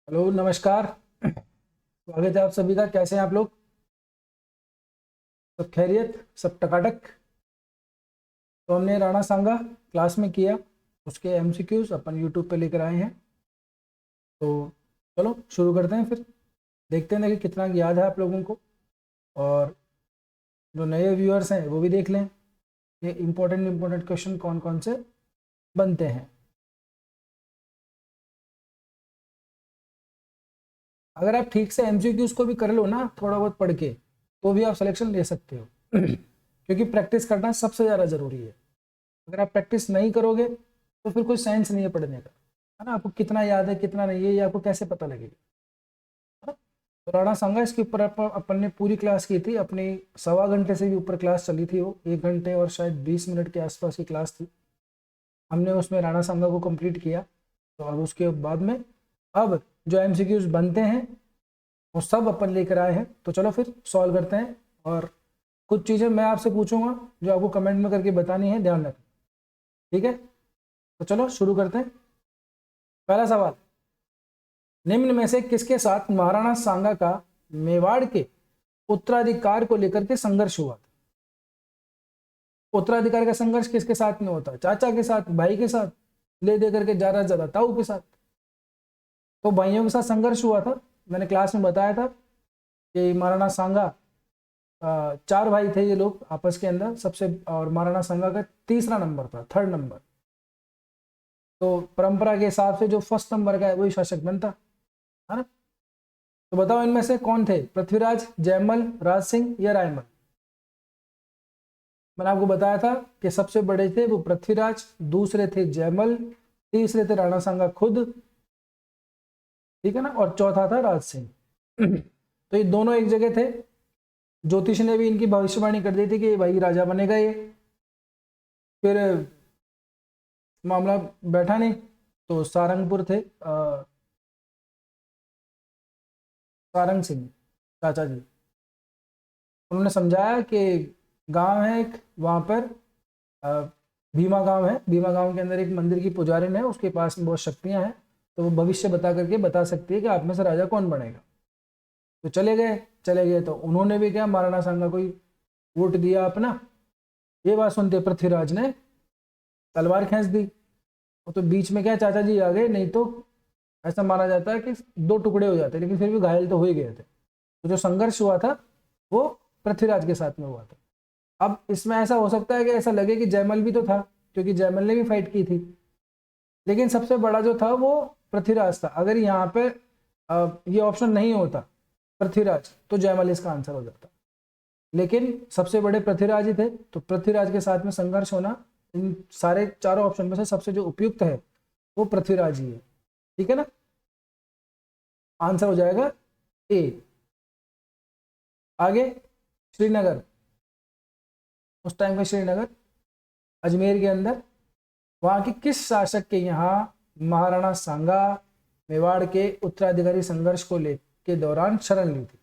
Hello नमस्कार। स्वागत है आप सभी का। कैसे हैं आप लोग? सब खैरियत, सब टकाटक। तो हमने राणा सांगा क्लास में किया, उसके एमसीक्यूज अपन यूट्यूब पे लेकर आए हैं। तो चलो शुरू करते हैं, फिर देखते हैं कि कितना याद है आप लोगों को। और जो नए व्यूअर्स हैं वो भी देख लें ये इम्पोर्टेंट क्वेश्चन कौन कौन से बनते हैं। अगर आप ठीक से एमसीक्यूज को भी कर लो ना थोड़ा बहुत पढ़ के, तो भी आप सिलेक्शन ले सकते हो। क्योंकि प्रैक्टिस करना सबसे ज़्यादा ज़रूरी है। अगर आप प्रैक्टिस नहीं करोगे तो फिर कोई साइंस नहीं है पढ़ने का, है ना। आपको कितना याद है कितना नहीं है ये आपको कैसे पता लगेगा, है ना। तो राणा सांगा इसके ऊपर अपन ने पूरी क्लास की थी अपनी। 1.25 घंटे से भी ऊपर क्लास चली थी, वो 1 घंटे और शायद 20 मिनट के आसपास की क्लास थी। हमने उसमें राणा सांगा को कंप्लीट किया। तो अब उसके बाद में अब जो एमसीक्यूज बनते हैं वो सब अपन लेकर आए हैं। तो चलो फिर सॉल्व करते हैं। और कुछ चीज़ें मैं आपसे पूछूंगा जो आपको कमेंट में करके बतानी है, ध्यान रखना, ठीक है। तो चलो शुरू करते हैं। पहला सवाल, निम्न में से किसके साथ महाराणा सांगा का मेवाड़ के उत्तराधिकार को लेकर के संघर्ष हुआ था? उत्तराधिकार का संघर्ष किसके साथ में होता है? चाचा के साथ, भाई के साथ, ले दे करके ज्यादा ताऊ के साथ। तो भाइयों के साथ संघर्ष हुआ था। मैंने क्लास में बताया था कि महाराणा सांगा, 4 भाई थे ये लोग आपस के अंदर सबसे, और महाराणा सांगा का तीसरा नंबर था, 3rd नंबर। तो परंपरा के हिसाब से जो 1st नंबर का है वही शासक बनता है ना। तो बताओ इनमें से कौन थे? पृथ्वीराज, जयमल, राज सिंह या रायमल? मैंने आपको बताया था कि सबसे बड़े थे वो पृथ्वीराज, दूसरे थे जयमल, तीसरे थे राणा सांगा खुद, ठीक है ना, और चौथा था राज सिंह। तो ये दोनों एक जगह थे। ज्योतिष ने भी इनकी भविष्यवाणी कर दी थी कि भाई राजा बनेगा ये। फिर मामला बैठा नहीं, तो सारंगपुर थे, सारंग सिंह चाचा जी, उन्होंने समझाया कि गांव है एक वहां पर, अ, भीमा गांव है, भीमा गांव के अंदर एक मंदिर की पुजारिन है, उसके पास में बहुत शक्तियां हैं। तो वो भविष्य बता करके बता सकती है कि आप में से राजा कौन बनेगा। तो चले गए तो उन्होंने भी क्या, महाराणा सांगा को ही वोट दिया अपना। ये बात सुनते पृथ्वीराज ने तलवार खींच दी। तो बीच में क्या, चाचा जी आ गए, नहीं तो ऐसा माना जाता है कि 2 टुकड़े हो जाते, लेकिन फिर भी घायल तो हो ही गए थे। तो जो संघर्ष हुआ था वो पृथ्वीराज के साथ में हुआ था। अब इसमें ऐसा हो सकता है कि ऐसा लगे कि जयमल भी तो था, क्योंकि जयमल ने भी फाइट की थी, लेकिन सबसे बड़ा जो था वो पृथ्वीराज था। अगर यहाँ पे ये ऑप्शन नहीं होता पृथ्वीराज, तो जयमल इसका आंसर हो जाता। लेकिन सबसे बड़े पृथ्वीराज ही थे, तो पृथ्वीराज के साथ में संघर्ष होना इन सारे चारों ऑप्शन में से सबसे जो उपयुक्त है वो पृथ्वीराज ही है, ठीक है ना। आंसर हो जाएगा ए। आगे, श्रीनगर, उस टाइम का श्रीनगर अजमेर के अंदर, वहां की किस शासक के यहाँ महाराणा सांगा मेवाड़ के उत्तराधिकारी संघर्ष को ले के दौरान शरण ली थी?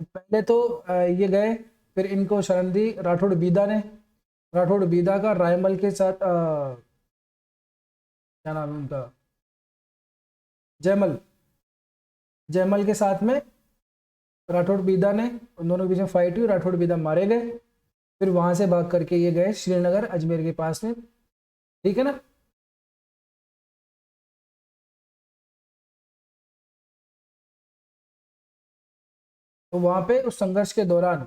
पहले तो ये गए, फिर इनको शरण दी राठौड़ बीदा ने। राठौड़ बीदा का रायमल के साथ, क्या नाम है उनका, जयमल, जयमल के साथ में राठौड़ बीदा ने, उन दोनों के बीच में फाइट हुई, राठौड़ बीदा मारे गए। फिर वहां से भाग करके ये गए श्रीनगर अजमेर के पास में, ठीक है ना। तो वहां पे उस संघर्ष के दौरान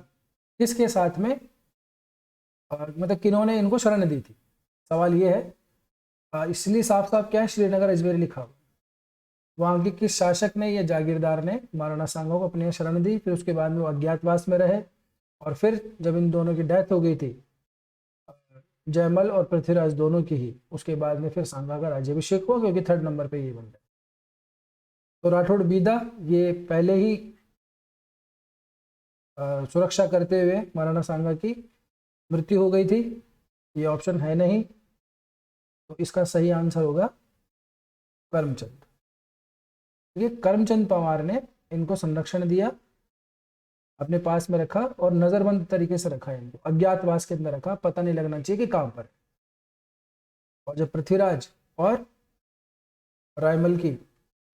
किसके साथ में, मतलब किन्होंने इनको शरण दी थी, सवाल ये है। इसलिए साफ साफ क्या है, श्रीनगर अजमेर लिखा हुआ। वहां के किस शासक ने या जागीरदार ने महाराणा सांगा को अपने यहाँ शरण दी, फिर उसके बाद में वो अज्ञातवास में रहे। और फिर जब इन दोनों की डेथ हो गई थी, जयमल और पृथ्वीराज दोनों की ही, उसके बाद में फिर सांगा का राज्याभिषेक हुआ, क्योंकि 3rd नंबर पे ये बन गए। तो राठौड़ बीदा ये पहले ही सुरक्षा करते हुए महाराणा सांगा की मृत्यु हो गई थी, ये ऑप्शन है नहीं। तो इसका सही आंसर होगा करमचंद। ये करमचंद पवार ने इनको संरक्षण दिया, अपने पास में रखा और नजरबंद तरीके से रखा, इनको अज्ञातवास के अंदर रखा, पता नहीं लगना चाहिए कि कहां पर। और जब पृथ्वीराज और रायमल की,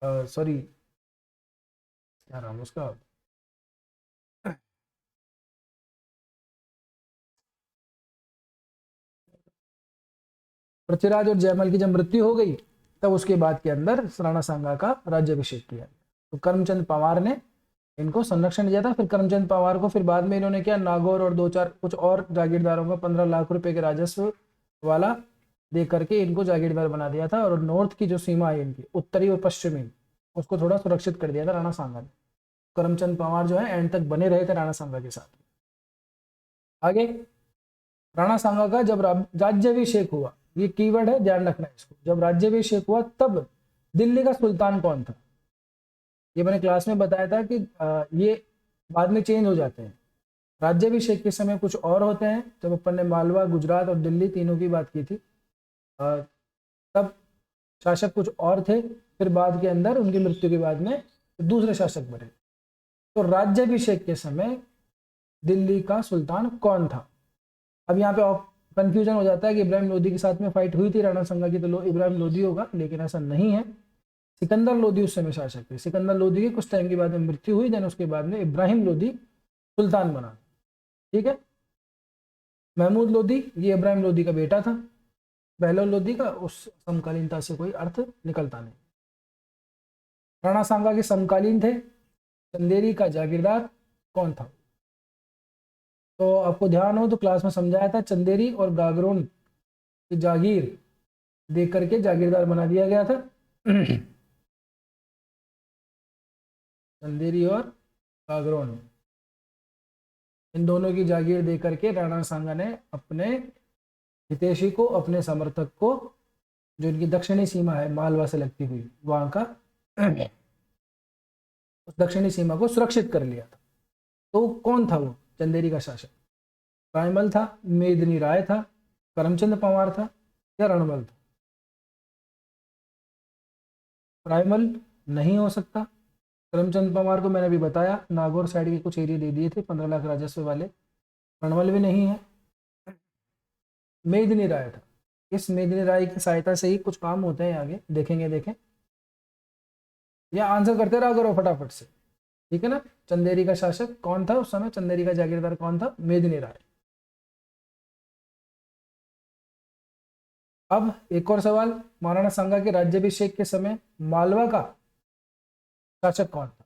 सॉरी क्या नाम है उसका, पृथ्वीराज और जयमल की जब मृत्यु हो गई तब उसके बाद के अंदर राणा सांगा का राज्यभिषेक किया। तो करमचंद पवार ने इनको संरक्षण दिया था। फिर करमचंद पवार को फिर बाद में इन्होंने क्या, नागौर और दो चार कुछ और जागीरदारों को 15 लाख रुपए के राजस्व वाला दे करके इनको जागीरदार बना दिया था। और नॉर्थ की जो सीमा है इनकी, उत्तरी और पश्चिमी, उसको थोड़ा सुरक्षित कर दिया था राणा सांगा ने। करमचंद पवार जो है एंड तक बने रहे थे राणा सांगा के साथ। आगे राणा सांगा का जब राज्याभिषेक हुआ, ये कीवर्ड है, ध्यान रखना है इसको, जब राज्याभिषेक हुआ तब दिल्ली का सुल्तान कौन था। ये मैंने क्लास में बताया था कि ये बाद में चेंज हो जाते हैं। राज्याभिषेक के समय कुछ और होते हैं, जब अपन ने मालवा, गुजरात और दिल्ली तीनों की बात की थी तब शासक कुछ और थे, फिर बाद के अंदर उनकी मृत्यु के बाद में दूसरे शासक बने। तो राज्याभिषेक के समय दिल्ली का सुल्तान कौन था। अब यहाँ पे कंफ्यूजन हो जाता है कि इब्राहिम लोदी के साथ में फाइट हुई थी राणा सांगा की, तो इब्राहिम लोदी होगा, लेकिन ऐसा नहीं है। सिकंदर लोदी उस समय शासक थे। सिकंदर लोदी की कुछ टाइम के बाद में मृत्यु हुई, देन उसके बाद में इब्राहिम लोदी सुल्तान बना। ठीक है, महमूद लोदी ये इब्राहिम लोदी का बेटा था। बहलोल लोदी का उस समकालीनता से कोई अर्थ निकलता नहीं। राणा सांगा के समकालीन थे। चंदेरी का जागीरदार कौन था, तो आपको ध्यान हो तो क्लास में समझाया था, चंदेरी और गागरोन की जागीर दे करके जागीरदार बना दिया गया था। चंदेरी और गागरोन, इन दोनों की जागीर दे करके राणा सांगा ने अपने हितैषी को, अपने समर्थक को, जो इनकी दक्षिणी सीमा है मालवा से लगती हुई, वहां का उस दक्षिणी सीमा को सुरक्षित कर लिया था। तो कौन था वो चंदेरी का शासक, रायमल था, मेदिनी राय था, करमचंद पवार था या रणबल था। रायमल नहीं हो सकता। करमचंद पवार को मैंने भी बताया, नागौर साइड के कुछ एरिया दे दिए थे 15 लाख राजस्व वाले। रणबल भी नहीं है। मेदिनी राय था। इस मेदिनी राय की सहायता से ही कुछ काम होते हैं, आगे देखें। या आंसर करते रहा करो फटाफट से, ठीक है ना। चंदेरी का शासक कौन था उस समय, चंदेरी का जागीरदार कौन था, मेदिनी राय। अब एक और सवाल, महाराणा सांगा के राज्याभिषेक के समय मालवा का शासक कौन था।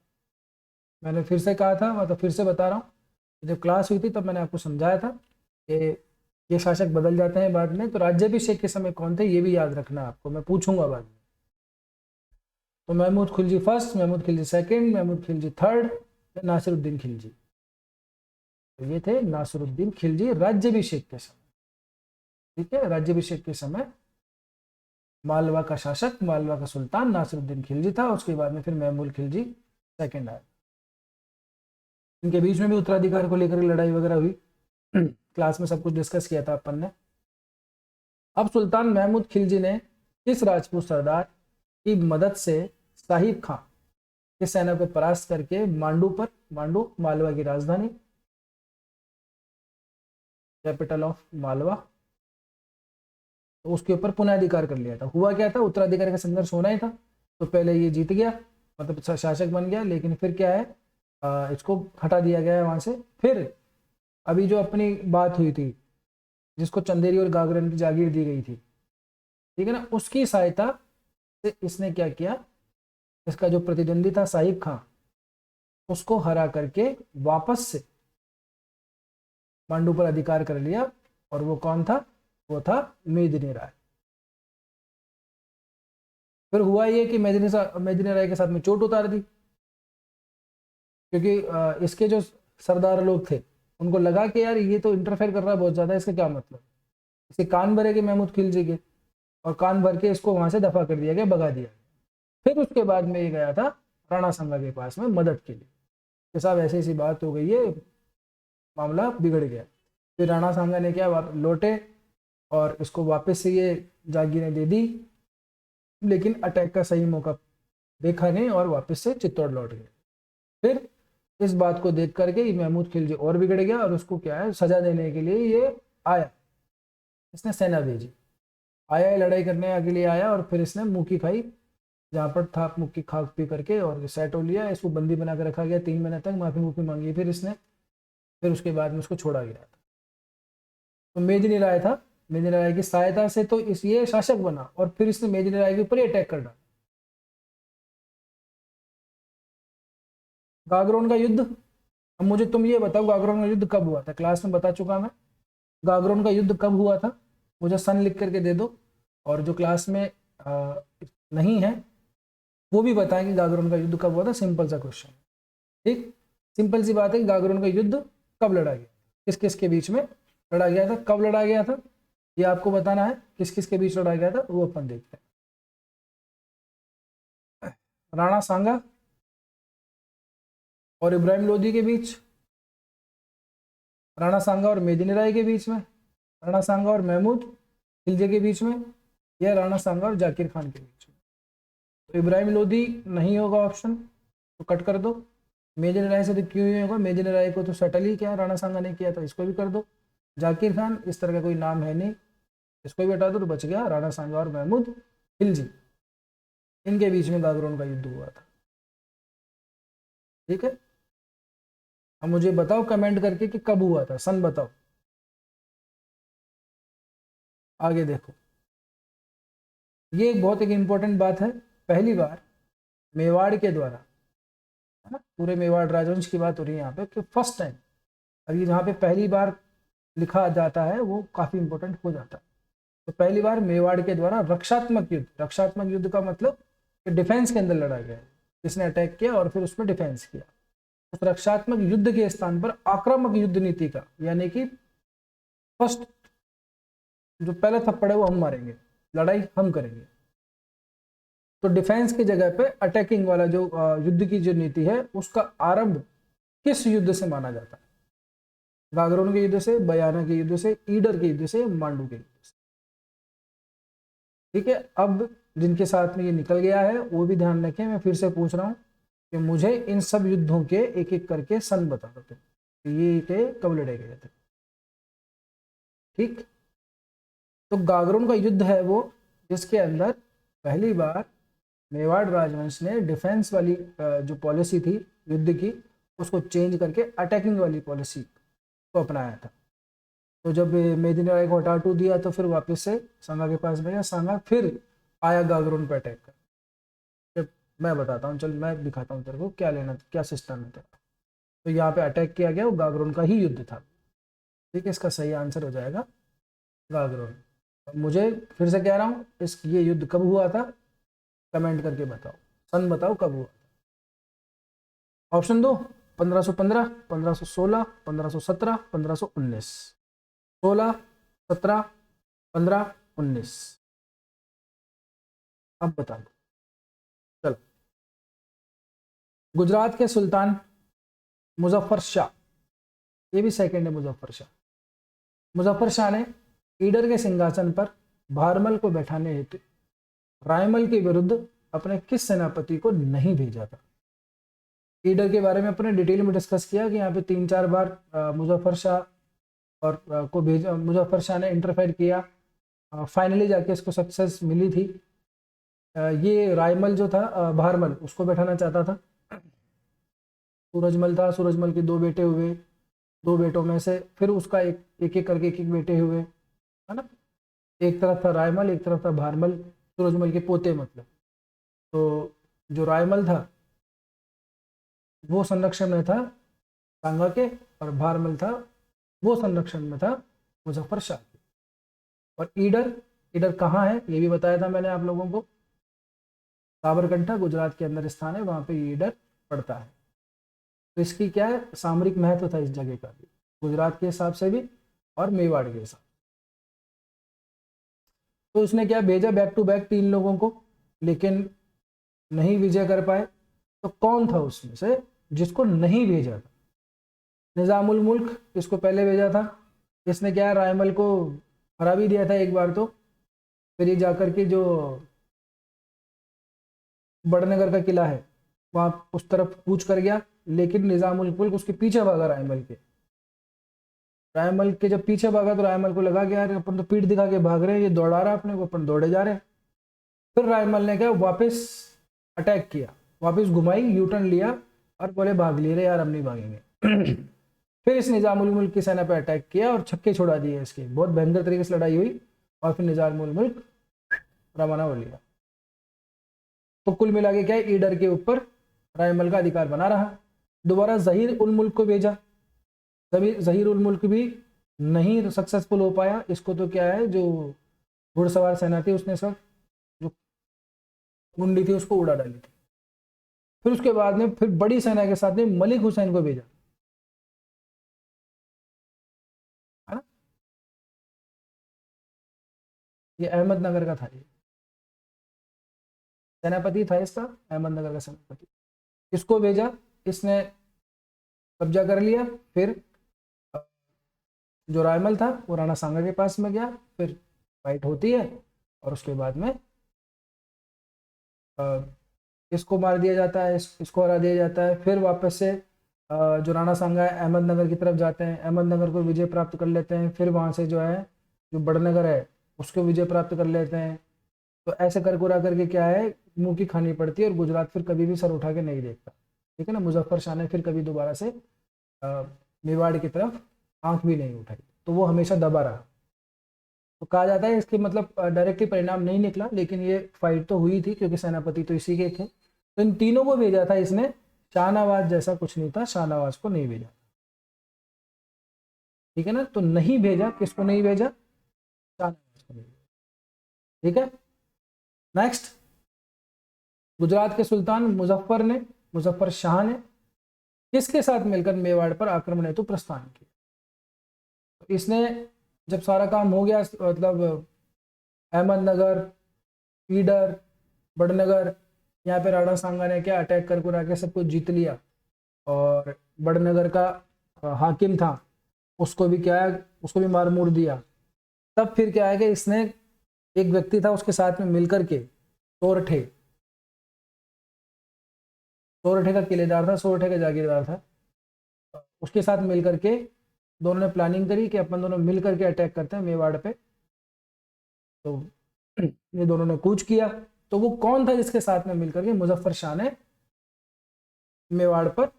मैंने फिर से कहा था, मतलब फिर से बता रहा हूँ, जब क्लास हुई थी तब मैंने आपको समझाया था कि ये शासक बदल जाते हैं बाद में। तो राज्याभिषेक के समय कौन थे ये भी याद रखना आपको, मैं पूछूंगा बाद में। तो Mahmud Khilji first, Mahmud Khilji second, Mahmud Khilji third, Nasiruddin Khilji. तो ये थे नासिरुद्दीन खिलजी राज्याभिषेक के समय। ठीक है, राज्याभिषेक के समय मालवा का शासक, मालवा का सुल्तान नासिरुद्दीन खिलजी था। उसके बाद में फिर महमूद खिलजी सेकंड आया। इनके बीच में भी उत्तराधिकार को लेकर लड़ाई वगैरह हुई। क्लास में सब कुछ डिस्कस किया था अपन ने। अब सुल्तान महमूद खिलजी ने किस राजपूत सरदार की मदद से साहिब खां की सेना को परास्त करके मांडू मालवा की राजधानी, कैपिटल ऑफ मालवा, तो उसके ऊपर पुनः अधिकार कर लिया था। हुआ क्या था, उत्तराधिकारी का संघर्ष होना ही था। तो पहले ये जीत गया, मतलब शासक बन गया, लेकिन फिर क्या है, इसको हटा दिया गया है वहां से। फिर अभी जो अपनी बात हुई थी, जिसको चंदेरी और गागरन की जागीर दी गई थी, ठीक है ना, उसकी सहायता से इसने क्या किया, इसका जो प्रतिद्वंदी था साहिब खां, उसको हरा करके वापस से मांडू पर अधिकार कर लिया। और वो कौन था, वो था मेदिनी राय। फिर हुआ ये कि मेदिनी राय के साथ में चोट उतार दी, क्योंकि इसके जो सरदार लोग थे उनको लगा कि यार ये तो इंटरफेयर कर रहा है बहुत ज्यादा, इसका क्या मतलब। इसके कान भरे के महमूद खिलजी के, और कान भर के इसको वहां से दफा कर दिया गया, भगा दिया गया। फिर उसके बाद में ये गया था राणा सांगा के पास में मदद के लिए कि साहब ऐसी ऐसी बात हो गई है, मामला बिगड़ गया। फिर राणा सांगा ने क्या, लौटे और इसको वापस से ये जागीरें दे दी, लेकिन अटैक का सही मौका देखा नहीं और वापस से चित्तौड़ लौट गए। फिर इस बात को देख करके महमूद खिलजी और बिगड़ गया, और उसको क्या है, सजा देने के लिए ये आया, इसने सेना भेजी, आया लड़ाई करने के लिए आया, और फिर इसने मुंह की खाई जहाँ पर थाप मुक्की खाक पी करके और सेट हो लिया, इसको बंदी बना कर रखा गया 3 महीने तक, माफी मुफी मांगी फिर इसने, फिर उसके बाद में उसको छोड़ा गया था। तो मेदिनी राय था, मेदिनी राय की सहायता से तो इस ये शासक बना और फिर इसने मेदिनी राय के ऊपर अटैक कर डाला। गागरोन का युद्ध, अब मुझे तुम ये बताओ गागरोन का युद्ध कब हुआ था? क्लास में बता चुका मैं, गागरोन का युद्ध कब हुआ था, मुझे सन लिख करके दे दो। और जो क्लास में नहीं है वो भी बताएं कि गागरोन का युद्ध कब हुआ था, सिंपल सा क्वेश्चन। ठीक, सिंपल सी बात है कि गागरोन का युद्ध कब लड़ा गया, किस किस के बीच में लड़ा गया था, कब लड़ा गया था, ये आपको बताना है। किस किस के बीच लड़ा गया था वो अपन देखते हैं। राणा सांगा और इब्राहिम लोदी के बीच, राणा सांगा और मेदिनी राय के बीच में, राणा सांगा और महमूद खिलजी के बीच में, या राणा सांगा और जाकिर खान के बीच में। तो इब्राहिम लोदी नहीं होगा ऑप्शन, तो कट कर दो। मेदिनी राय से तो क्यों ही होगा, मेदिनी राय को तो सेटल ही किया, राणा सांगा ने किया था, इसको भी कर दो। जाकिर खान इस तरह का कोई नाम है नहीं, इसको भी हटा दो, तो बच गया राणा सांगा और महमूद खिलजी, इनके बीच में गागरोन का युद्ध हुआ था। ठीक है, अब मुझे बताओ कमेंट करके कि कब हुआ था, सन बताओ। आगे देखो, ये एक बहुत एक इंपॉर्टेंट बात है, पहली बार मेवाड़ के द्वारा, है ना, पूरे मेवाड़ राजवंश की बात हो रही है यहाँ पे, कि फर्स्ट टाइम, अभी जहाँ पे पहली बार लिखा जाता है वो काफी इंपॉर्टेंट हो जाता है। तो पहली बार मेवाड़ के द्वारा रक्षात्मक युद्ध, रक्षात्मक युद्ध का मतलब कि डिफेंस के अंदर लड़ा गया, किसने अटैक किया और फिर उसमें डिफेंस किया। उस रक्षात्मक युद्ध के स्थान पर आक्रामक युद्ध नीति का, यानी कि फर्स्ट जो पहला थप्पड़ है वो हम मारेंगे, लड़ाई हम करेंगे, तो डिफेंस की जगह पे अटैकिंग वाला जो युद्ध की जो नीति है उसका आरंभ किस युद्ध से माना जाता है? गागरोन के युद्ध से, बयाना के युद्ध से, ईडर के युद्ध से, मांडू के युद्ध से। ठीक है, अब जिनके साथ में ये निकल गया है वो भी ध्यान रखें, मैं फिर से पूछ रहा हूं कि मुझे इन सब युद्धों के एक एक करके सन बता दो, ये के कब लड़े गए थे। ठीक, तो गागरोन का युद्ध है वो जिसके अंदर पहली बार मेवाड़ राजवंश ने डिफेंस वाली जो पॉलिसी थी युद्ध की उसको चेंज करके अटैकिंग वाली पॉलिसी को अपनाया था। तो जब मेदिनी राय को हटा दिया तो फिर वापस से सांगा के पास भेजा, सांगा फिर आया गागरोन पे अटैक कर। जब मैं बताता हूँ, चल मैं दिखाता हूँ तेरे को क्या लेना, क्या सिस्टम है तेरा। तो यहाँ पे अटैक किया गया, वो गागरोन का ही युद्ध था। ठीक है, इसका सही आंसर हो जाएगा गागरोन। मुझे फिर से कह रहा हूँ, इस ये युद्ध कब हुआ था कमेंट करके बताओ, सन बताओ कब हुआ। ऑप्शन दो, 1515, 1516, 1517, 1519, 16, 17, 15, 19। अब बता दो। चलो, गुजरात के सुल्तान मुजफ्फर शाह, ये भी सेकंड है मुजफ्फर शाह। मुजफ्फर शाह ने ईडर के सिंहासन पर भारमल को बैठाने हेतु रायमल के विरुद्ध अपने किस सेनापति को नहीं भेजा था? ईडर के बारे में अपने डिटेल में डिस्कस किया कि यहाँ पे 3-4 बार मुजफ्फर शाह और को भेजा, मुजफ्फर शाह ने इंटरफेयर किया, फाइनली जाके इसको सक्सेस मिली थी। ये रायमल जो था, भारमल उसको बैठाना चाहता था। सूरजमल था, सूरजमल के 2 बेटे हुए, 2 बेटों में से फिर उसका एक एक करके एक बेटे हुए, है ना। एक तरफ था रायमल, एक तरफ था भारमल, सूरजमल के पोते मतलब। तो जो रायमल था वो संरक्षण में था सांगा के, और भारमल था वो संरक्षण में था मुजफ्फर शाह के। और ईडर, ईडर कहाँ है ये भी बताया था मैंने आप लोगों को, साबरकंठा गुजरात के अंदर स्थान है, वहां पे ईडर पड़ता है। तो इसकी क्या है, सामरिक महत्व था इस जगह का भी, गुजरात के हिसाब से भी और मेवाड़ के हिसाब। तो उसने क्या भेजा, बैक टू बैक 3 लोगों को, लेकिन नहीं विजय कर पाए। तो कौन था उसमें से जिसको नहीं भेजा था? निजामुल मुल्क, इसको पहले भेजा था, इसने क्या रायमल को हरा भी दिया था एक बार। तो फिर ये जाकर के जो बड़नगर का किला है वहां उस तरफ कूच कर गया, लेकिन निजामुल मुल्क उसके पीछे भागा रायमल के। रायमल के जब पीछे भागा तो रायमल को लगा कि यार अपन तो पीठ दिखा के भाग रहे हैं, ये दौड़ा रहा है अपने को, अपन दौड़े जा रहे हैं। फिर रायमल ने क्या वापस अटैक किया, वापस घुमाई, यू टर्न लिया और बोले भाग लिए रे यार, हम नहीं भागेंगे। फिर इस निजामुल मुल्क की सेना पर अटैक किया और छक्के छुड़ा दिए इसके, बहुत भयंकर तरीके से लड़ाई हुई और फिर निजामुल मुल्क रवाना हो लिया। तो कुल मिला के क्या है, ईडर के ऊपर रायमल का अधिकार बना रहा। दोबारा जहीर उल मुल्क को भेजा, तभी जहीर उल मुल्क भी नहीं सक्सेसफुल हो पाया। इसको तो क्या है, जो घुड़सवार सेना थी उसने सब, जो गुंडी थी उसको उड़ा डाली थी। फिर उसके बाद में फिर बड़ी सेना के साथ में मलिक हुसैन को भेजा, है ना। ये अहमदनगर का था, ये सेनापति था इसका, अहमदनगर का सेनापति। इसको भेजा, इसने कब्जा कर लिया। फिर जो रायमल था वो राणा सांगा के पास में गया, फिर फाइट होती है और उसके बाद में इसको मार दिया जाता है, इसको हरा दिया जाता है। फिर वापस से जो राणा सांगा है अहमदनगर की तरफ जाते हैं, अहमदनगर को विजय प्राप्त कर लेते हैं। फिर वहाँ से जो है जो बड़नगर है उसको विजय प्राप्त कर लेते हैं। तो ऐसे कर कुरा करके क्या है, मुंह की खानी पड़ती है और गुजरात फिर कभी भी सर उठा के नहीं देखता, ठीक है ना। मुजफ्फर शाह ने फिर कभी दोबारा से मेवाड़ की तरफ आंख भी नहीं उठाई, तो वो हमेशा दबा रहा। तो कहा जाता है इसके मतलब डायरेक्टली परिणाम नहीं निकला, लेकिन ये फाइट तो हुई थी क्योंकि सेनापति तो इसी के थे। तो इन तीनों को भेजा था इसने, शाहनवाज जैसा कुछ नहीं था, शाहनवाज को नहीं भेजा, ठीक है ना। तो नहीं भेजा, किसको नहीं भेजा, शाहनवाज को नहीं भेजा, ठीक है। नेक्स्ट, गुजरात के सुल्तान मुजफ्फर शाह ने किसके साथ मिलकर मेवाड़ पर आक्रमण हेतु प्रस्थान किया। तो इसने जब सारा काम हो गया, मतलब अहमदनगर, ईडर, बड़नगर, यहाँ पे राणा सांगा ने क्या अटैक कर कुरा के सब कुछ जीत लिया। और बड़नगर का हाकिम था, उसको भी क्या है, उसको भी मार मूर दिया। तब फिर क्या है कि इसने, एक व्यक्ति था उसके साथ में मिलकर के, सोरठे, सोरठे का किलेदार था, सोरठे का जागीरदार था, उसके साथ मिलकर के दोनों ने प्लानिंग करी कि अपन दोनों मिलकर के अटैक करते हैं मेवाड़ पे। तो ये दोनों ने कूच किया। तो वो कौन था जिसके साथ में मिलकर के मुजफ्फर शाह ने मेवाड़ पर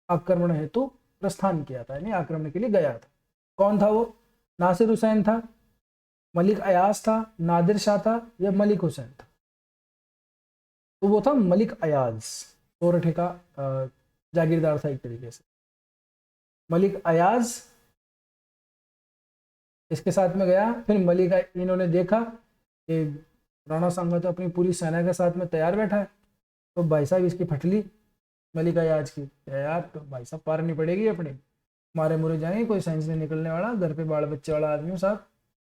आक्रमण हेतु प्रस्थान किया था, यानी आक्रमण के लिए गया था। कौन था वो, नासिर हुसैन था, मलिक अयाज था, नादिर शाह था, या मलिक हुसैन था। तो वो था मलिक अयाज, सोरठे का जागीरदार था एक तरीके से। मलिक अयाज इसके साथ में गया। फिर मलिक, इन्होंने देखा कि राणा सांगा तो अपनी पूरी सेना के साथ में तैयार बैठा है, तो भाई साहब इसकी फटली मलिक अयाज की, यार तो भाई साहब पार नहीं पड़ेगी अपने, मारे मुरे जाएंगे, कोई साइंस नहीं निकलने वाला, घर पे बाल बच्चे वाला आदमी हूँ साहब।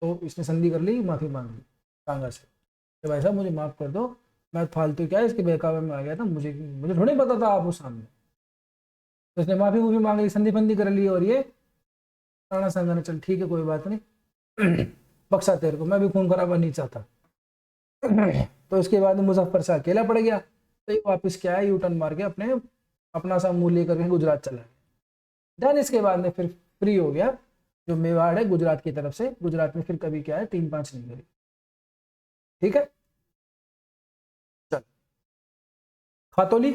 तो इसने संधि कर ली, माफ़ी मांग ली सांगा से कि भाई साहब मुझे माफ़ कर दो, मैं फालतू क्या इसके बहकावे में आ गया था, मुझे मुझे थोड़ी पता था आप उस सामने। तो इसने माफ़ी वूफी मांग ली, संधि फंदी कर ली, और ये राणा सांगा ने, चल ठीक है कोई बात नहीं, बख्शा तेरे को, मैं भी खून खराबा नहीं चाहता। तो इसके बाद मुजफ्फर शाह अकेला पड़ गया। तो ये वापस क्या है, यू टर्न मार के अपने अपना सा मुंह लेकर के गुजरात चला गया। देन इसके बाद में फिर फ्री हो गया, जो मेवाड़ है गुजरात की तरफ से, गुजरात में फिर कभी क्या है 3-5 नहीं करी, ठीक है। चल, खातौली,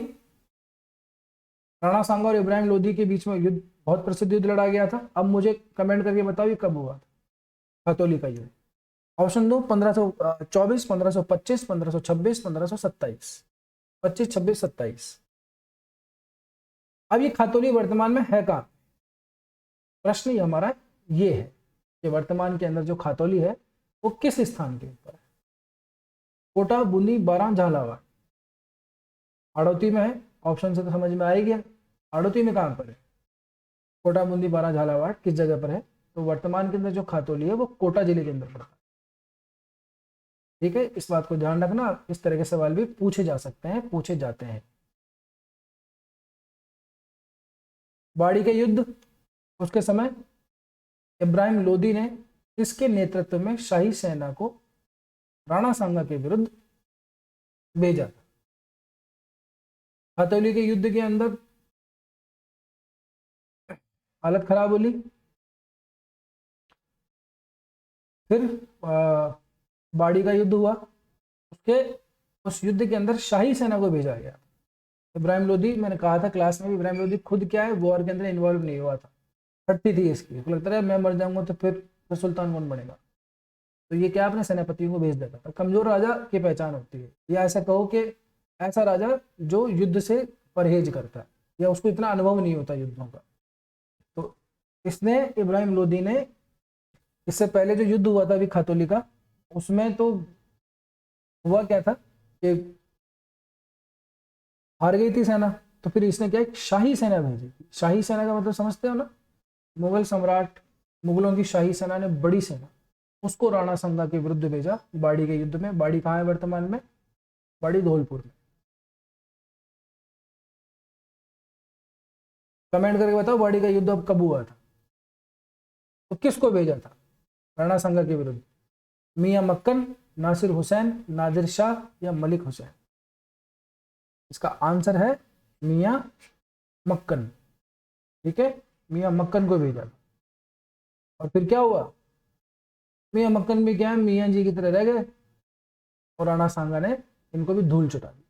राणा सांगा और इब्राहिम लोधी के बीच में युद्ध, बहुत प्रसिद्ध युद्ध लड़ा गया था। अब मुझे कमेंट करके बताओ ये कब हुआ था खातौली का युद्ध। ऑप्शन दो, 1524, 1525, 1526, 1527, 25, 26, 27। अब ये खातौली वर्तमान में है कहाँ, प्रश्न ये हमारा ये है कि वर्तमान के अंदर जो खातौली है वो किस स्थान के ऊपर है। कोटा, बूंदी, बारां, झालावाड़, हाड़ौती में है। ऑप्शन से तो समझ में आ ही गया, हाड़ौती में कहाँ पर है, कोटा, बूंदी, बारां, झालावाड़ किस जगह पर है। तो वर्तमान के अंदर जो खातौली है वो कोटा जिले के अंदर पड़ता है, ठीक है। इस बात को ध्यान रखना, इस तरह के सवाल भी पूछे जा सकते हैं, पूछे जाते हैं। बाड़ी के युद्ध, उसके समय इब्राहिम लोदी ने इसके नेतृत्व में शाही सेना को राणा सांगा के विरुद्ध भेजा। हथौली के युद्ध के अंदर हालत खराब होली। फिर बाड़ी का युद्ध हुआ, उसके उस युद्ध के अंदर शाही सेना को भेजा गया। इब्राहिम लोदी, मैंने कहा था क्लास में भी, इब्राहिम लोदी खुद क्या है वॉर के अंदर इन्वॉल्व नहीं हुआ था, फटती थी इसकी, तो लगता है मैं मर जाऊंगा तो फिर सुल्तान कौन बनेगा, तो ये क्या अपने सेनापतियों को भेज देता था। कमजोर राजा की पहचान होती है, या ऐसा कहो कि ऐसा राजा जो युद्ध से परहेज करता है या उसको इतना अनुभव नहीं होता युद्धों का। तो इसने, इब्राहिम लोदी ने, इससे पहले जो युद्ध हुआ था अभी खातोली का, उसमें तो हुआ क्या था कि हार गई थी सेना, तो फिर इसने क्या, एक शाही सेना भेजी। शाही सेना का मतलब समझते हो ना, मुगल सम्राट, मुगलों की शाही सेना ने बड़ी सेना, उसको राणा संगा के विरुद्ध भेजा बाड़ी के युद्ध में। बाड़ी कहाँ है वर्तमान में, बाड़ी धौलपुर में। कमेंट करके बताओ बाड़ी का युद्ध अब कब हुआ था, तो किसको भेजा था राणा संगा के विरुद्ध, मियां मक्कन, नासिर हुसैन, नादिर शाह या मलिक हुसैन। इसका आंसर है मियां मक्कन। ठीक है, मियां मक्कन को भेजा था। और फिर क्या हुआ, मियां मक्कन भी क्या है, मियां जी की तरह रह गए, और राणा सांगा ने इनको भी धूल चटा दी।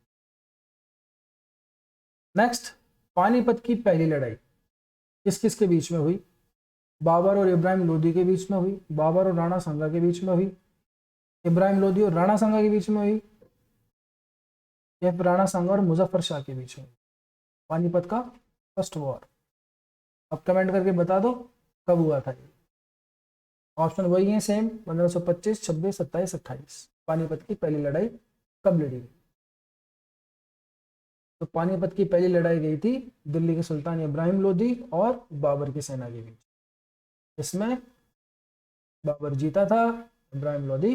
नेक्स्ट, पानीपत की पहली लड़ाई किस किस के बीच में हुई, बाबर और इब्राहिम लोदी के बीच में हुई, बाबर और राणा सांगा के बीच में हुई, इब्राहिम लोदी और राणा सांगा के बीच में हुई, या फिर राणा सांगा और मुजफ्फर शाह के बीच में। पानीपत का फर्स्ट वॉर, अब कमेंट करके बता दो कब हुआ था ये। ऑप्शन वही है सेम, 1525, 26, 27, 28। पानीपत की पहली लड़ाई कब लड़ी गई, तो पानीपत की पहली लड़ाई गई थी दिल्ली के सुल्तान इब्राहिम लोदी और बाबर की सेना के बीच। इसमें बाबर जीता था, इब्राहिम लोदी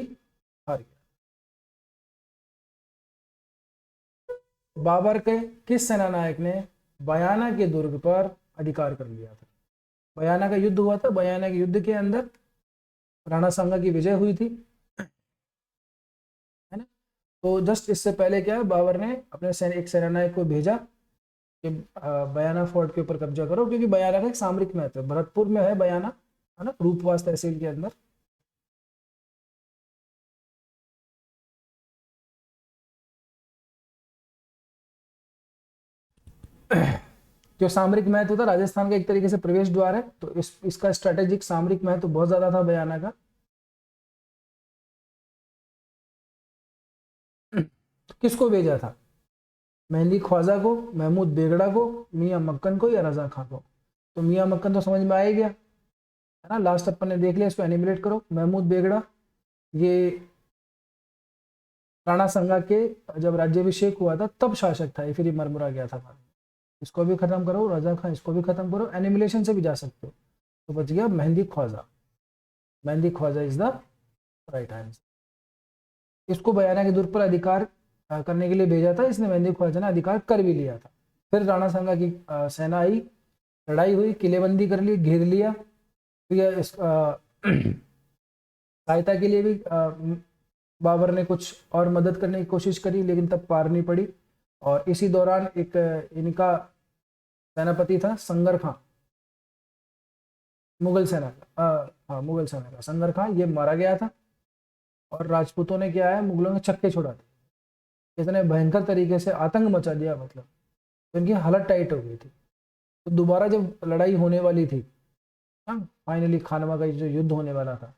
हार गया। बाबर के किस सेनानायक ने बयाना के दुर्ग पर अधिकार कर लिया था। बयाना का युद्ध हुआ था, बयाना के युद्ध के अंदर राणा सांगा की विजय हुई थी, है ना। तो जस्ट इससे पहले क्या है, बाबर ने अपने एक सेनानायक को भेजा कि बयाना फोर्ट के ऊपर कब्जा करो, क्योंकि बयाना का एक सामरिक महत्व है, भरतपुर में है बयाना, है ना, रूपवास तहसील के अंदर। जो सामरिक महत्व था, राजस्थान का एक तरीके से प्रवेश द्वार है, तो इसका स्ट्रेटेजिक सामरिक महत्व बहुत ज्यादा था बयाना का। तो किसको भेजा था, मेहंदी ख्वाजा को, महमूद बेगड़ा को, मियां मक्कन को या रजा खां को। तो मियां मक्कन तो समझ में आ ही गया, है ना, लास्ट अपन ने देख लिया, इसको एनिमुलेट करो। महमूद बेगड़ा, ये राणा संगा के जब राज्याभिषेक हुआ था तब शासक था, ये फिर मरमुरा गया था। इसको भी खत्म करो, रजा खां इसको भी खत्म करो, एनिमुलेशन से भी जा सकते हो। तो बच गया Mehdi Khwaja. Mehdi Khwaja is the right answer. इसको बयाना के दुर्ग पर अधिकार करने के लिए भेजा था, इसने मेहंदी ख्वाजा ने अधिकार कर भी लिया था। फिर राणा सांगा की सेना आई, लड़ाई हुई, किलेबंदी कर ली, घेर लिया। फिर इस सहायता के लिए भी बाबर ने कुछ और मदद करने की कोशिश करी, लेकिन तब पार नहीं पड़ी। और इसी दौरान एक इनका सेनापति था संगर खां, मुगल सेना का, हाँ मुगल सेना का संगर खां, ये मारा गया था। और राजपूतों ने क्या है, मुगलों के छक्के छुड़ा दिए, इतने भयंकर तरीके से आतंक मचा दिया, मतलब तो इनकी हालत टाइट हो गई थी। तो दोबारा जब लड़ाई होने वाली थी, हाँ फाइनली खानवा का जो युद्ध होने वाला था,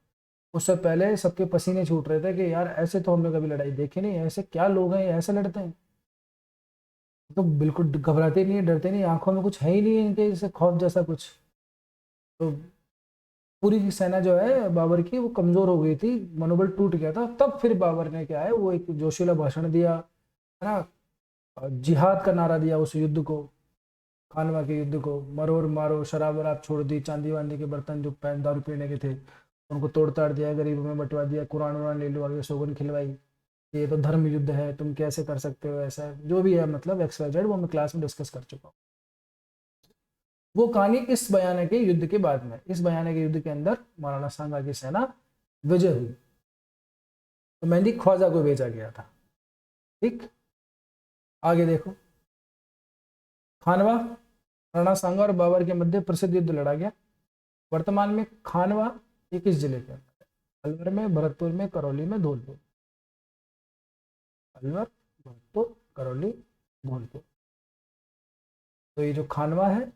उससे पहले सबके पसीने छूट रहे थे कि यार ऐसे तो हमने कभी लड़ाई देखी नहीं, ऐसे क्या लोग हैं, ऐसे लड़ते हैं। तो बिल्कुल घबराते नहीं है, डरते नहीं, आंखों में कुछ है ही नहीं है इनके, जैसे खौफ जैसा कुछ। तो पूरी सेना जो है बाबर की वो कमजोर हो गई थी, मनोबल टूट गया था। तब फिर बाबर ने क्या है, वो एक जोशीला भाषण दिया, है ना, जिहाद का नारा दिया उस युद्ध को, खानवा के युद्ध को। मरो और मारो, शराब वराब छोड़ दी, चांदी वांदी के बर्तन जो दारू पीने के थे उनको तोड़ ताड़ दिया, गरीबों में बंटवा दिया, कुरान वुरान ले लो, आगे सौगन खिलवाई, ये तो धर्म युद्ध है, तुम कैसे कर सकते हो ऐसा, जो भी है मतलब एक्स वाई जेड, वो मैं क्लास में डिस्कस कर चुका हूँ। वो कहानी इस बयाना के युद्ध के बाद में, इस बयाना के युद्ध के अंदर महाराणा सांगा की सेना विजय हुई, तो मेहंदी ख्वाजा को भेजा गया था। ठीक, आगे देखो, खानवा, राणा सांगा और बाबर के मध्य प्रसिद्ध युद्ध लड़ा गया। वर्तमान में खानवा ये किस जिले के अंदर है, अलवर में, भरतपुर में, करौली में, धौलपुर। अलवर, भरतपुर, करौली, धौलपुर। तो ये जो खानवा है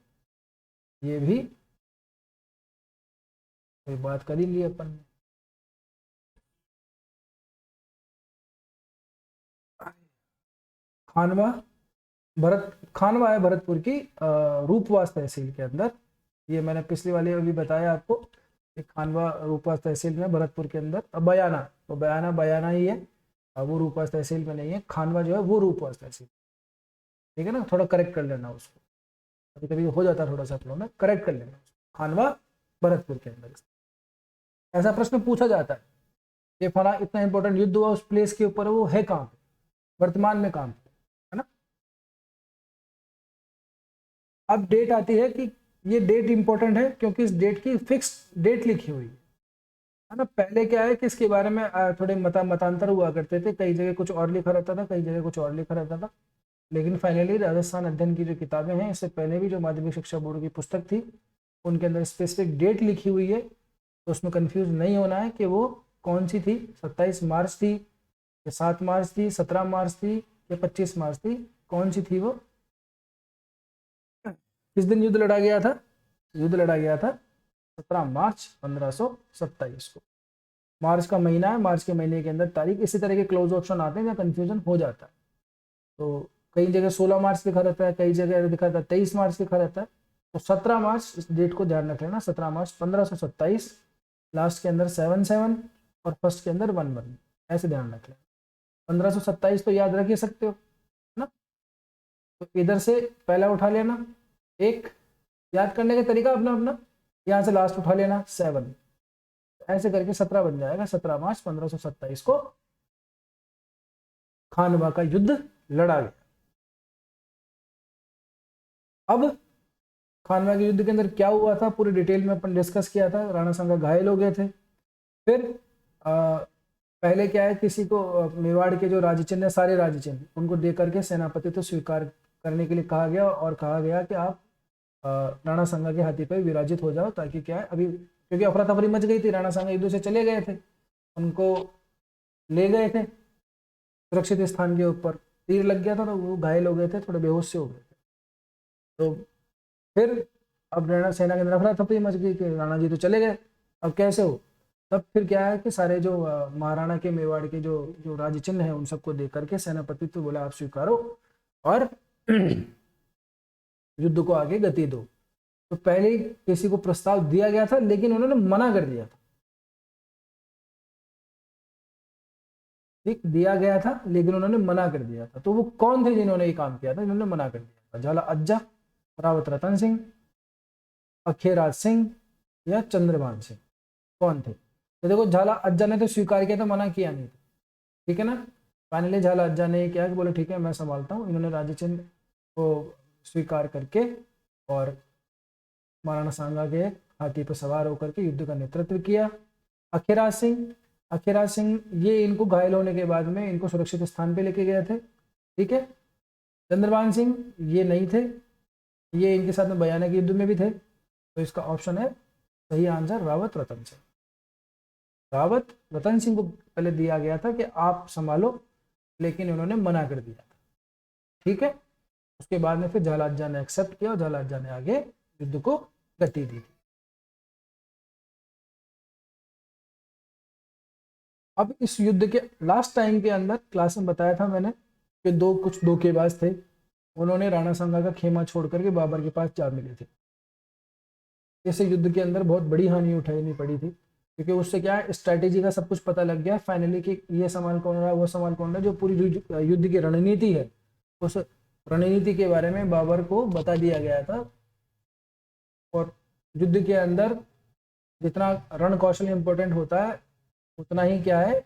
ये भी कोई बात कर ही ली अपन ने। खानवा खानवा है भरतपुर की रूपवास तहसील के अंदर। ये मैंने पिछली वाली अभी बताया आपको कि खानवा रूपवास तहसील में भरतपुर के अंदर। अब बयाना, तो बयाना ही है, वो रूपवास तहसील में नहीं है। खानवा जो है वो रूपवास तहसील, ठीक है ना, थोड़ा करेक्ट कर लेना उसको, कभी कभी हो जाता है थोड़ा सा फ्लो में, करेक्ट कर लेना। खानवा भरतपुर के अंदर ऐसा प्रश्न पूछा जाता है कि फला इतना इंपॉर्टेंट युद्ध हुआ उस प्लेस के ऊपर, वो है कहाँ पे, वर्तमान में कहाँ पे, है ना। अब डेट आती है कि ये डेट इंपॉर्टेंट है क्योंकि इस डेट की फिक्स डेट लिखी हुई है ना। पहले क्या है कि इसके बारे में थोड़े मतांतर हुआ करते थे, कई जगह कुछ और लिखा रहता था, कई जगह कुछ और लिखा रहता था। लेकिन फाइनली राजस्थान अध्ययन की जो किताबें हैं, इससे पहले भी जो माध्यमिक शिक्षा बोर्ड की पुस्तक थी उनके अंदर स्पेसिफिक डेट लिखी हुई है, तो उसमें कंफ्यूज नहीं होना है कि वो कौन सी थी, 27 मार्च थी या 7 मार्च थी, 17 मार्च थी या 25 मार्च थी, कौन सी थी वो। किस दिन युद्ध लड़ा गया था, युद्ध लड़ा गया था 17 मार्च 1527 को। मार्च का महीना है, मार्च के महीने के अंदर तारीख, इसी तरह के क्लोज ऑप्शन आते हैं जहाँ कंफ्यूजन हो जाता है। तो कई जगह 16 मार्च लिखा रहता है, कई जगह लिखा रहता है 23 मार्च लिखा रहता है। तो 17 मार्च, इस डेट को ध्यान रख लेना, 17 मार्च 1527, लास्ट के अंदर 77 और फर्स्ट के अंदर 11, ऐसे ध्यान रख लेना। 1527 तो याद रख ही सकते हो ना, तो इधर से पहला उठा लेना, एक याद करने का तरीका अपना अपना, यहाँ से लास्ट उठा लेना 7, ऐसे करके 17 बन जाएगा। 17 मार्च 1527 को खानवा का युद्ध लड़ा गया। अब खानवा के युद्ध के अंदर क्या हुआ था पूरी डिटेल में अपन डिस्कस किया था। राणा सांगा घायल हो गए थे। फिर पहले क्या है, किसी को मेवाड़ के जो राजचिन्ह है, सारे राजचिन्ह उनको दे करके सेनापति तो स्वीकार करने के लिए कहा गया, और कहा गया कि आप राणा सांगा के हाथी पर विराजित हो जाओ, ताकि क्या है, अभी क्योंकि अफरा तफरी मच गई थी, राणा सांगा युद्ध से चले गए थे, उनको ले गए थे सुरक्षित स्थान के ऊपर, तीर लग गया था तो वो घायल हो गए थे, थोड़े बेहोश से हो गए थे। तो फिर अब राणा सेना के अंदर अफरा तफरी मच गई कि राणा जी तो चले गए, अब कैसे हो। तब फिर क्या है कि सारे जो महाराणा के मेवाड़ के जो जो राज चिन्ह है उन सबको दे करके सेनापति तो बोला आप स्वीकारो और युद्ध को आगे गति दो। तो पहले किसी को प्रस्ताव दिया गया था लेकिन उन्होंने मना कर दिया था, ठीक, दिया गया था लेकिन उन्होंने मना कर दिया था। तो वो कौन थे जिन्होंने ये काम किया था, जिन्होंने मना कर दिया था। झाला अज्जा, रावत रतन सिंह, अखेराज सिंह या चंद्रभान सिंह, कौन थे। तो देखो झाला अज्जा ने तो स्वीकार किया था, मना किया नहीं था, ठीक है ना। फाइनली झाला अज्जा ने क्या कि बोले ठीक है मैं संभालता हूँ। इन्होंने राजचिन्ह को स्वीकार करके और महाराणा सांगा के हाथी पर सवार होकर के युद्ध का नेतृत्व किया। अखीराज सिंह ये इनको घायल होने के बाद में इनको सुरक्षित स्थान पे लेके गए थे, ठीक है। चंद्रभान सिंह ये नहीं थे, ये इनके साथ में बयाना के युद्ध में भी थे। तो इसका ऑप्शन है सही आंसर रावत रतन सिंह। रावत रतन सिंह को पहले दिया गया था कि आप संभालो, लेकिन उन्होंने मना कर दिया था, ठीक है। उसके बाद में फिर झालाज्जा ने एक्सेप्ट किया और झालाज्जा ने आगे युद्ध को गति दी थी। अब इस युद्ध के लास्ट टाइम के अंदर क्लास में बताया था मैंने कि कुछ धोखेबाज थे, उन्होंने राणा सांगा का खेमा छोड़ करके बाबर के पास जा मिले थे। इस युद्ध के अंदर बहुत बड़ी हानि उठानी पड़ी थी, क्योंकि उससे क्या है स्ट्रैटेजी का सब कुछ पता लग गया फाइनली कि ये सामान कौन रहा है, वो सामान कौन रहा है। जो पूरी युद्ध की रणनीति है, उस रणनीति के बारे में बाबर को बता दिया गया था। और युद्ध के अंदर जितना रण कौशल इंपॉर्टेंट होता है, उतना ही क्या है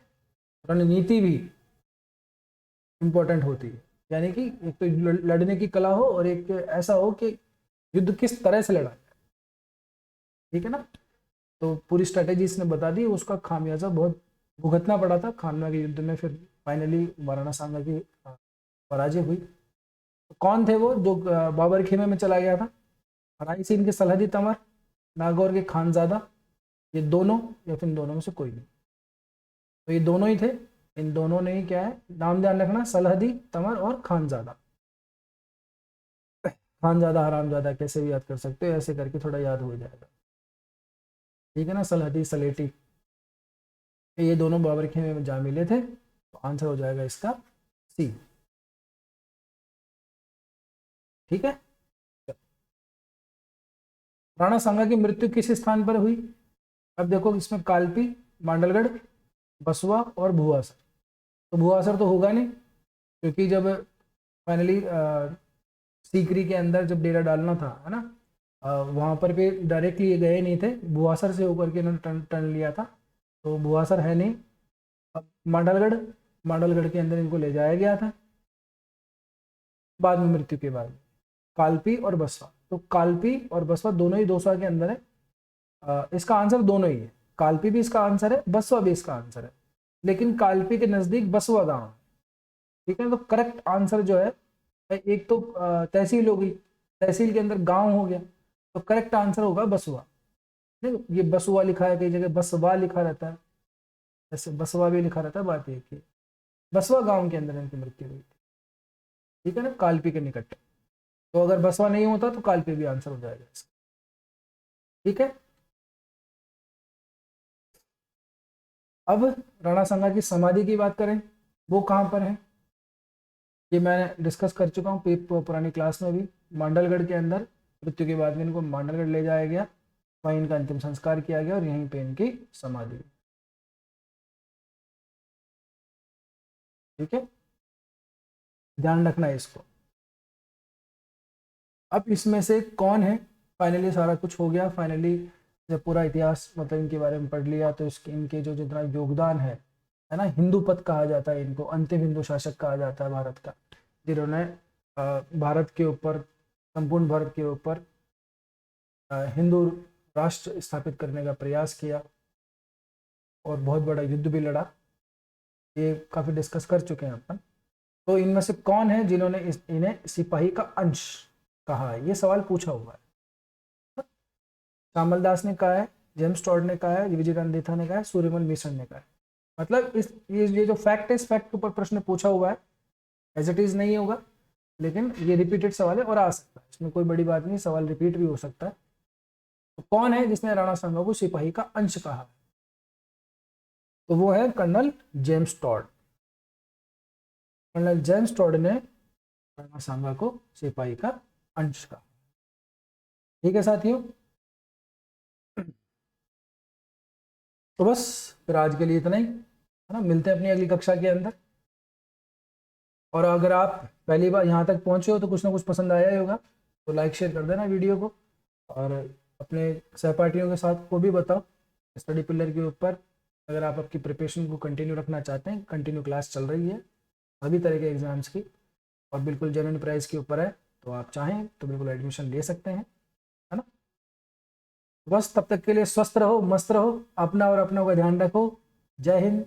रणनीति भी इंपॉर्टेंट होती है। यानी कि एक तो लड़ने की कला हो और एक ऐसा हो कि युद्ध किस तरह से लड़ा जाए, ठीक है ना। तो पूरी स्ट्रैटेजी इसने बता दी, उसका खामियाजा बहुत भुगतना पड़ा था खानवा के युद्ध में। फिर फाइनली महाराणा सांगा की पराजय हुई। तो कौन थे वो जो बाबर खेमे में चला गया था। हराई सिंह के सलहदी तंवर, नागौर के खानजादा, ये दोनों या फिर दोनों में से कोई नहीं। तो ये दोनों ही थे इन दोनों ने ही क्या है, नाम ध्यान रखना, सलहदी, तमर और खानजादा। खानजादा हरामजादा कैसे भी याद कर सकते हो, ऐसे करके थोड़ा याद हो जाएगा, ठीक है ना। सलहदी सलेटी, ये दोनों बाबर में जा मिले थे, तो आंसर हो जाएगा इसका सी, ठीक है। राणा सांगा की मृत्यु किस स्थान पर हुई? अब देखो इसमें कालपी, मांडलगढ़, बसवा और भुआसर। तो भुआसर तो होगा नहीं, क्योंकि जब फाइनली सीकरी के अंदर जब डेरा डालना था, है ना, वहां पर भी डायरेक्टली ये गए नहीं थे, भुआसर से होकर के इन्होंने टर्न लिया था, तो भुआसर है नहीं। अब मांडलगढ़, मांडलगढ़ के अंदर इनको ले जाया गया था बाद में मृत्यु के बाद। कालपी और बसवा, तो कालपी और बसवा दोनों ही दौसा के अंदर है। इसका आंसर दोनों ही है, कालपी भी इसका आंसर है, बसवा भी इसका आंसर है, लेकिन कालपी के नजदीक बसवा गांव है, ठीक है। तो करेक्ट आंसर जो है, एक तो तहसील हो गई, तहसील के अंदर गांव हो गया, तो करेक्ट आंसर होगा बसवा। देखो ये बसुआ लिखा है, कई जगह बसवा लिखा रहता है, ऐसे बसवा भी लिखा रहता है, बात एक ही, बसवा गांव के अंदर इनकी मृत्यु हुई थी, ठीक है ना, कालपी के निकट। तो अगर बसवा नहीं होता तो कालपी भी आंसर हो जाएगा इसका, ठीक है। अब राणा सांगा की समाधि की बात करें, वो कहाँ पर है, ये मैं डिस्कस कर चुका हूँ पुरानी क्लास में भी। मांडलगढ़ के अंदर मृत्यु के बाद में इनको मांडलगढ़ ले जाया गया, वहीं इनका अंतिम संस्कार किया गया और यहीं पे इनकी समाधि, ठीक है, ध्यान रखना है इसको। अब इसमें से कौन है, फाइनली सारा कुछ हो गया, फाइनली जब पूरा इतिहास मतलब इनके बारे में पढ़ लिया, तो इसके इनके जो जितना योगदान है ना, हिंदू पथ कहा जाता है इनको, अंतिम हिंदू शासक कहा जाता है भारत का, जिन्होंने भारत के ऊपर, संपूर्ण भारत के ऊपर हिंदू राष्ट्र स्थापित करने का प्रयास किया और बहुत बड़ा युद्ध भी लड़ा, ये काफ़ी डिस्कस कर चुके हैं अपन। तो इनमें से कौन है जिन्होंने इन्हें सिपाही का अंश कहा है, ये सवाल पूछा हुआ है। श्यामल दास ने कहा है, जेम्स टॉड ने कहा है, विजयकांत ने कहा है, सूर्यमल मिश्र ने कहा है। मतलब इस ये जो फैक्ट है, इस फैक्ट के ऊपर प्रश्न पूछा हुआ है, एज इट इज नहीं होगा, लेकिन ये रिपीटेड सवाल है और आ सकता है, इसमें कोई बड़ी बात नहीं, सवाल रिपीट भी हो सकता है। तो कौन है जिसने राणा सांगा को सिपाही का अंश कहा? तो वो है colonel James Tod. Colonel James Tod ने राणा सांगा को सिपाही का अंश कहा, ठीक है साथियों। तो बस फिर आज के लिए इतना ही, है ना, मिलते हैं अपनी अगली कक्षा के अंदर। और अगर आप पहली बार यहाँ तक पहुँचे हो तो कुछ ना कुछ पसंद आया ही होगा, तो लाइक शेयर कर देना वीडियो को, और अपने सहपाठियों के साथ को भी बताओ स्टडी पिलर के ऊपर। अगर आप आपकी प्रिपरेशन को कंटिन्यू रखना चाहते हैं, कंटिन्यू क्लास चल रही है सभी तरह के एग्जाम्स की, और बिल्कुल जेन्युइन प्राइस के ऊपर है, तो आप चाहें तो बिल्कुल एडमिशन ले सकते हैं, है ना। बस तब तक के लिए स्वस्थ रहो, मस्त रहो, अपना और अपनों का ध्यान रखो। जय हिंद,